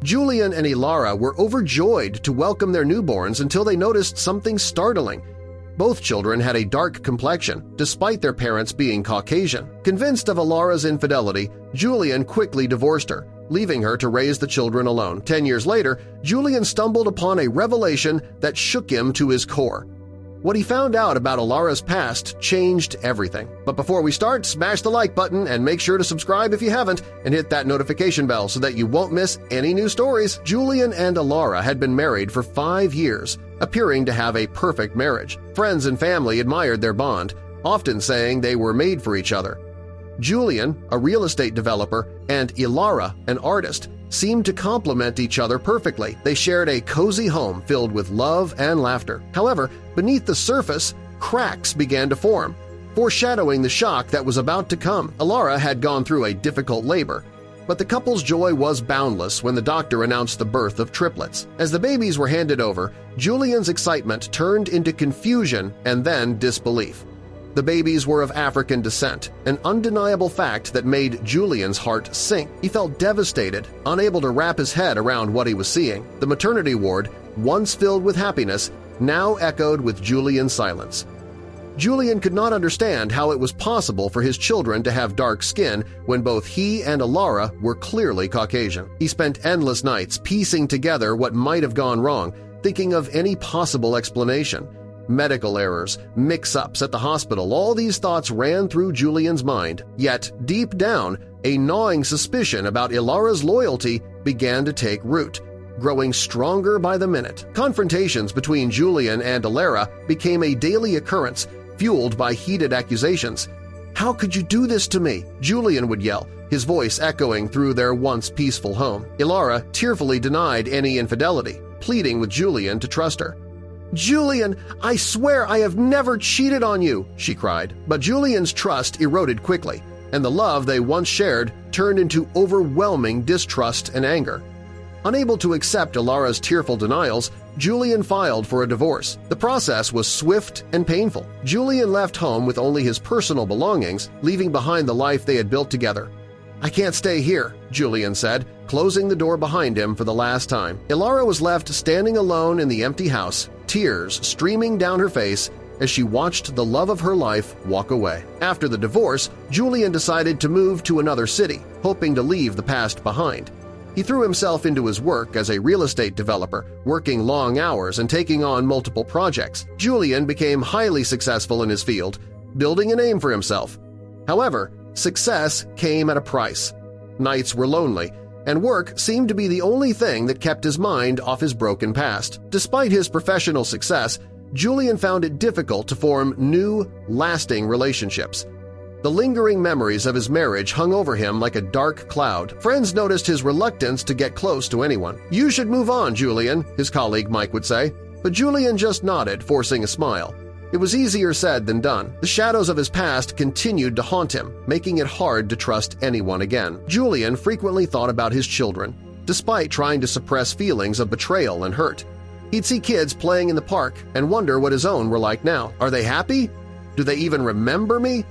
Julian and Elara were overjoyed to welcome their newborns until they noticed something startling. Both children had a dark complexion, despite their parents being Caucasian. Convinced of Elara's infidelity, Julian quickly divorced her, leaving her to raise the children alone. 10 years later, Julian stumbled upon a revelation that shook him to his core. What he found out about Elara's past changed everything. But before we start, smash the like button and make sure to subscribe if you haven't and hit that notification bell so that you won't miss any new stories. Julian and Elara had been married for 5 years, appearing to have a perfect marriage. Friends and family admired their bond, often saying they were made for each other. Julian, a real estate developer, and Elara, an artist, seemed to complement each other perfectly. They shared a cozy home filled with love and laughter. However, beneath the surface, cracks began to form, foreshadowing the shock that was about to come. Elara had gone through a difficult labor, but the couple's joy was boundless when the doctor announced the birth of triplets. As the babies were handed over, Julian's excitement turned into confusion and then disbelief. The babies were of African descent, an undeniable fact that made Julian's heart sink. He felt devastated, unable to wrap his head around what he was seeing. The maternity ward, once filled with happiness, now echoed with Julian's silence. Julian could not understand how it was possible for his children to have dark skin when both he and Elara were clearly Caucasian. He spent endless nights piecing together what might have gone wrong, thinking of any possible explanation. Medical errors, mix-ups at the hospital, all these thoughts ran through Julian's mind. Yet, deep down, a gnawing suspicion about Elara's loyalty began to take root, growing stronger by the minute. Confrontations between Julian and Elara became a daily occurrence, fueled by heated accusations. "How could you do this to me?" Julian would yell, his voice echoing through their once peaceful home. Elara tearfully denied any infidelity, pleading with Julian to trust her. "Julian, I swear I have never cheated on you," she cried. But Julian's trust eroded quickly, and the love they once shared turned into overwhelming distrust and anger. Unable to accept Elara's tearful denials, Julian filed for a divorce. The process was swift and painful. Julian left home with only his personal belongings, leaving behind the life they had built together. "I can't stay here," Julian said, closing the door behind him for the last time. Elara was left standing alone in the empty house, tears streaming down her face as she watched the love of her life walk away. After the divorce, Julian decided to move to another city, hoping to leave the past behind. He threw himself into his work as a real estate developer, working long hours and taking on multiple projects. Julian became highly successful in his field, building a name for himself. However, success came at a price. Nights were lonely, and work seemed to be the only thing that kept his mind off his broken past. Despite his professional success, Julian found it difficult to form new, lasting relationships. The lingering memories of his marriage hung over him like a dark cloud. Friends noticed his reluctance to get close to anyone. "You should move on, Julian," his colleague Mike would say. But Julian just nodded, forcing a smile. It was easier said than done. The shadows of his past continued to haunt him, making it hard to trust anyone again. Julian frequently thought about his children, despite trying to suppress feelings of betrayal and hurt. He'd see kids playing in the park and wonder what his own were like now. Are they happy? Do they even remember me?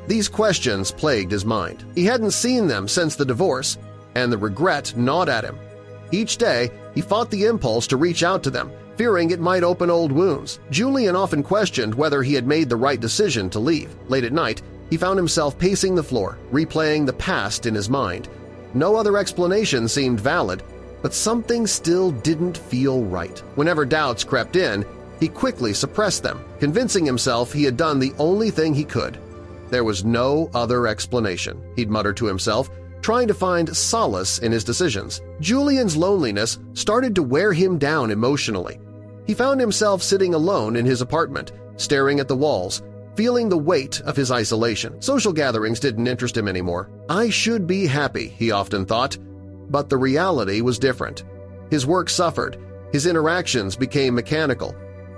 These questions plagued his mind. He hadn't seen them since the divorce, and the regret gnawed at him. Each day, he fought the impulse to reach out to them, fearing it might open old wounds. Julian often questioned whether he had made the right decision to leave. Late at night, he found himself pacing the floor, replaying the past in his mind. No other explanation seemed valid, but something still didn't feel right. Whenever doubts crept in, he quickly suppressed them, convincing himself he had done the only thing he could. There was no other explanation, he'd mutter to himself, trying to find solace in his decisions. Julian's loneliness started to wear him down emotionally. He found himself sitting alone in his apartment, staring at the walls, feeling the weight of his isolation. Social gatherings didn't interest him anymore. "I should be happy," he often thought. But the reality was different. His work suffered, his interactions became mechanical,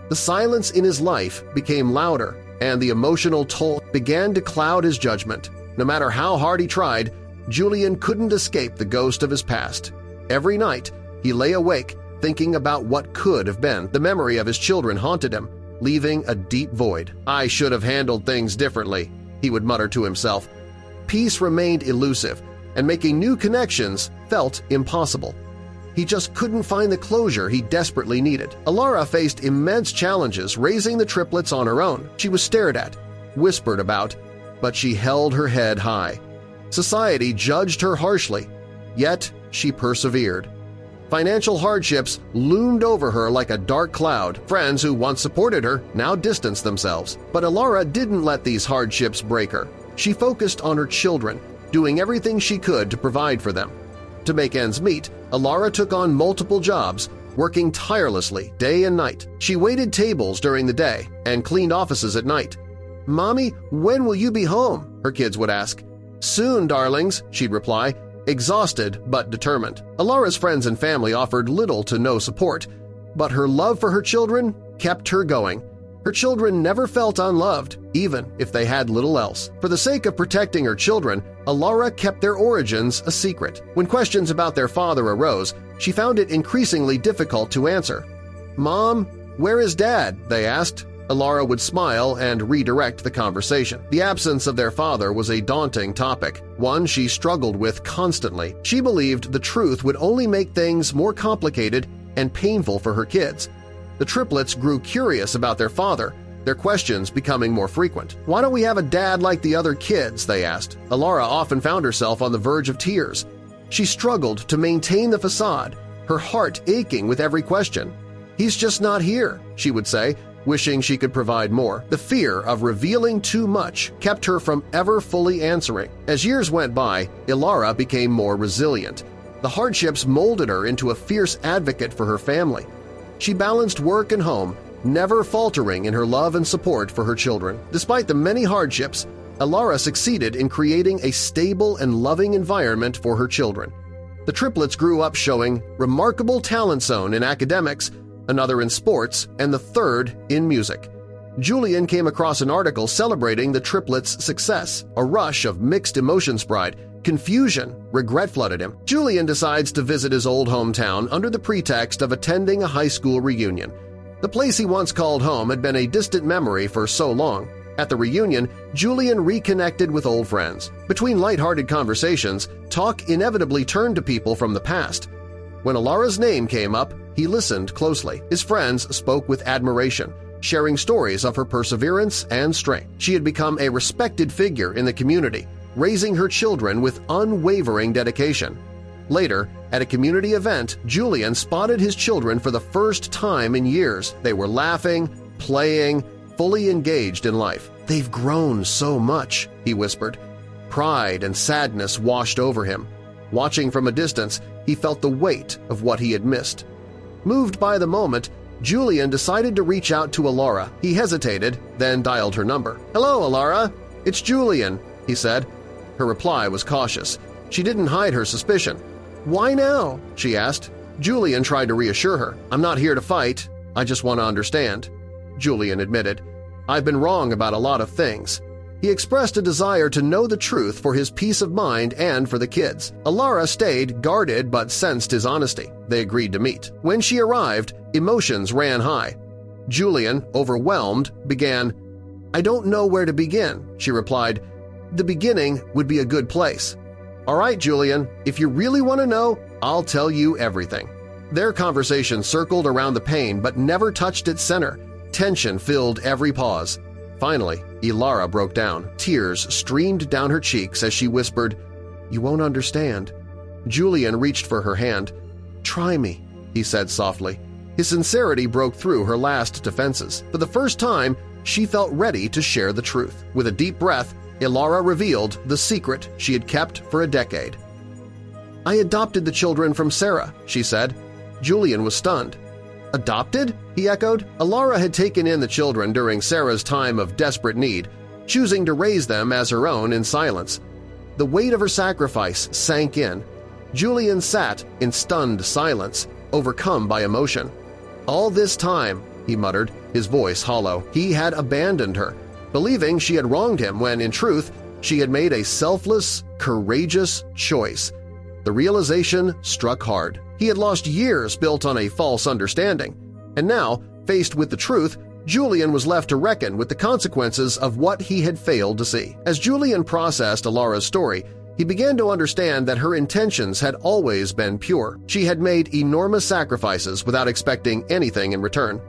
the silence in his life became louder, and the emotional toll began to cloud his judgment. No matter how hard he tried, Julian couldn't escape the ghost of his past. Every night, he lay awake, thinking about what could have been. The memory of his children haunted him, leaving a deep void. "I should have handled things differently," he would mutter to himself. Peace remained elusive, and making new connections felt impossible. He just couldn't find the closure he desperately needed. Elara faced immense challenges raising the triplets on her own. She was stared at, whispered about, but she held her head high. Society judged her harshly, yet she persevered. Financial hardships loomed over her like a dark cloud. Friends who once supported her now distanced themselves. But Elara didn't let these hardships break her. She focused on her children, doing everything she could to provide for them. To make ends meet, Elara took on multiple jobs, working tirelessly day and night. She waited tables during the day and cleaned offices at night. "Mommy, when will you be home?" her kids would ask. "Soon, darlings," she'd reply, exhausted but determined. Elara's friends and family offered little to no support, but her love for her children kept her going. Her children never felt unloved, even if they had little else. For the sake of protecting her children, Elara kept their origins a secret. When questions about their father arose, she found it increasingly difficult to answer. "Mom, where is Dad?" they asked. Elara would smile and redirect the conversation. The absence of their father was a daunting topic, one she struggled with constantly. She believed the truth would only make things more complicated and painful for her kids. The triplets grew curious about their father, their questions becoming more frequent. "Why don't we have a dad like the other kids?" they asked. Elara often found herself on the verge of tears. She struggled to maintain the facade, her heart aching with every question. "He's just not here," she would say, wishing she could provide more. The fear of revealing too much kept her from ever fully answering. As years went by, Elara became more resilient. The hardships molded her into a fierce advocate for her family. She balanced work and home, never faltering in her love and support for her children. Despite the many hardships, Elara succeeded in creating a stable and loving environment for her children. The triplets grew up showing remarkable talent zone in academics, another in sports, and the third in music. Julian came across an article celebrating the triplets' success. A rush of mixed emotions, pride, confusion, regret flooded him. Julian decides to visit his old hometown under the pretext of attending a high school reunion. The place he once called home had been a distant memory for so long. At the reunion, Julian reconnected with old friends. Between lighthearted conversations, talk inevitably turned to people from the past. When Elara's name came up, he listened closely. His friends spoke with admiration, sharing stories of her perseverance and strength. She had become a respected figure in the community, raising her children with unwavering dedication. Later, at a community event, Julian spotted his children for the first time in years. They were laughing, playing, fully engaged in life. "They've grown so much," he whispered. Pride and sadness washed over him. Watching from a distance, he felt the weight of what he had missed. Moved by the moment, Julian decided to reach out to Elara. He hesitated, then dialed her number. "Hello, Elara. It's Julian," he said. Her reply was cautious. She didn't hide her suspicion. "Why now?" she asked. Julian tried to reassure her. "I'm not here to fight. I just want to understand." Julian admitted, "I've been wrong about a lot of things." He expressed a desire to know the truth for his peace of mind and for the kids. Elara stayed guarded but sensed his honesty. They agreed to meet. When she arrived, emotions ran high. Julian, overwhelmed, began, "I don't know where to begin," she replied. "The beginning would be a good place." "All right, Julian, if you really want to know, I'll tell you everything." Their conversation circled around the pain but never touched its center. Tension filled every pause. Finally, Elara broke down. Tears streamed down her cheeks as she whispered, "You won't understand." Julian reached for her hand. "Try me," he said softly. His sincerity broke through her last defenses. For the first time, she felt ready to share the truth. With a deep breath, Elara revealed the secret she had kept for a decade. "I adopted the children from Sarah," she said. Julian was stunned. "Adopted?" he echoed. Elara had taken in the children during Sarah's time of desperate need, choosing to raise them as her own in silence. The weight of her sacrifice sank in. Julian sat in stunned silence, overcome by emotion. "All this time," he muttered, his voice hollow, he had abandoned her, believing she had wronged him when, in truth, she had made a selfless, courageous choice. The realization struck hard. He had lost years built on a false understanding. And now, faced with the truth, Julian was left to reckon with the consequences of what he had failed to see. As Julian processed Elara's story, He began to understand that her intentions had always been pure. She had made enormous sacrifices without expecting anything in return.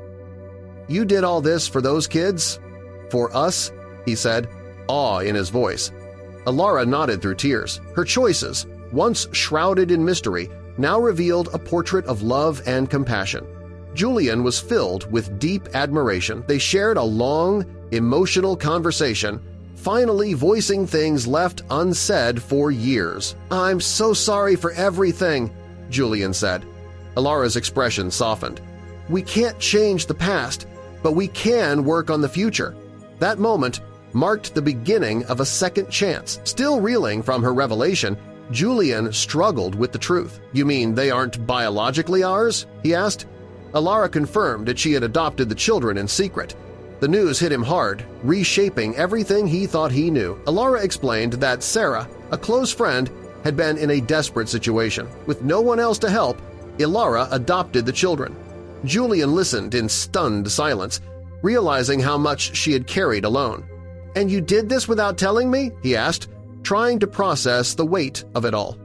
"You did all this for those kids? For us?" he said, awe in his voice. Elara nodded through tears. Her choices, once shrouded in mystery, now revealed a portrait of love and compassion. Julian was filled with deep admiration. They shared a long, emotional conversation, finally voicing things left unsaid for years. "I'm so sorry for everything," Julian said. Elara's expression softened. "We can't change the past, but we can work on the future." That moment marked the beginning of a second chance. Still reeling from her revelation, Julian struggled with the truth. "You mean they aren't biologically ours?" he asked. Elara confirmed that she had adopted the children in secret. The news hit him hard, reshaping everything he thought he knew. Elara explained that Sarah, a close friend, had been in a desperate situation. With no one else to help, Elara adopted the children. Julian listened in stunned silence, realizing how much she had carried alone. "And you did this without telling me?" he asked, trying to process the weight of it all.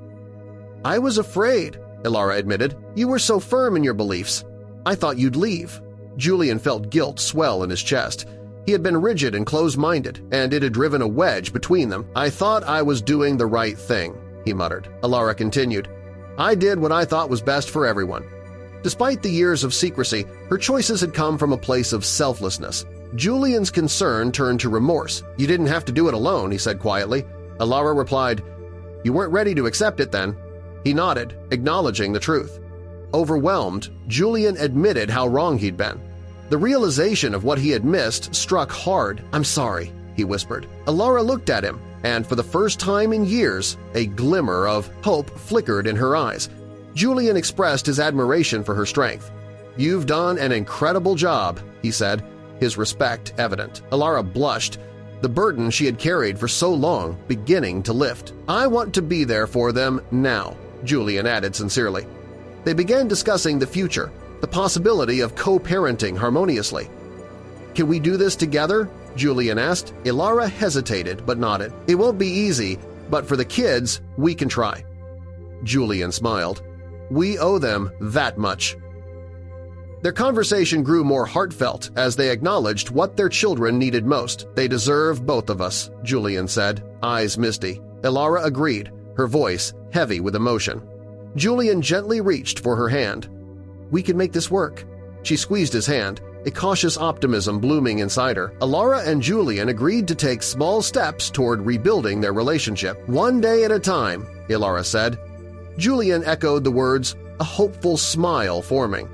"I was afraid," Elara admitted. "You were so firm in your beliefs. I thought you'd leave." Julian felt guilt swell in his chest. He had been rigid and close-minded, and it had driven a wedge between them. "I thought I was doing the right thing," he muttered. Elara continued, "I did what I thought was best for everyone." Despite the years of secrecy, her choices had come from a place of selflessness. Julian's concern turned to remorse. "You didn't have to do it alone," he said quietly. Elara replied, "You weren't ready to accept it then." He nodded, acknowledging the truth. Overwhelmed, Julian admitted how wrong he'd been. The realization of what he had missed struck hard. "I'm sorry," he whispered. Elara looked at him, and for the first time in years, a glimmer of hope flickered in her eyes. Julian expressed his admiration for her strength. "You've done an incredible job," he said, his respect evident. Elara blushed, the burden she had carried for so long beginning to lift. "I want to be there for them now," Julian added sincerely. They began discussing the future, the possibility of co-parenting harmoniously. "Can we do this together?" Julian asked. Elara hesitated but nodded. "It won't be easy, but for the kids, we can try." Julian smiled. "We owe them that much." Their conversation grew more heartfelt as they acknowledged what their children needed most. "They deserve both of us," Julian said, eyes misty. Elara agreed, her voice heavy with emotion. Julian gently reached for her hand. "We can make this work." She squeezed his hand, a cautious optimism blooming inside her. Elara and Julian agreed to take small steps toward rebuilding their relationship. "One day at a time," Elara said. Julian echoed the words, a hopeful smile forming.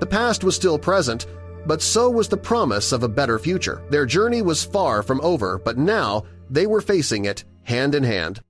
The past was still present, but so was the promise of a better future. Their journey was far from over, but now they were facing it hand in hand.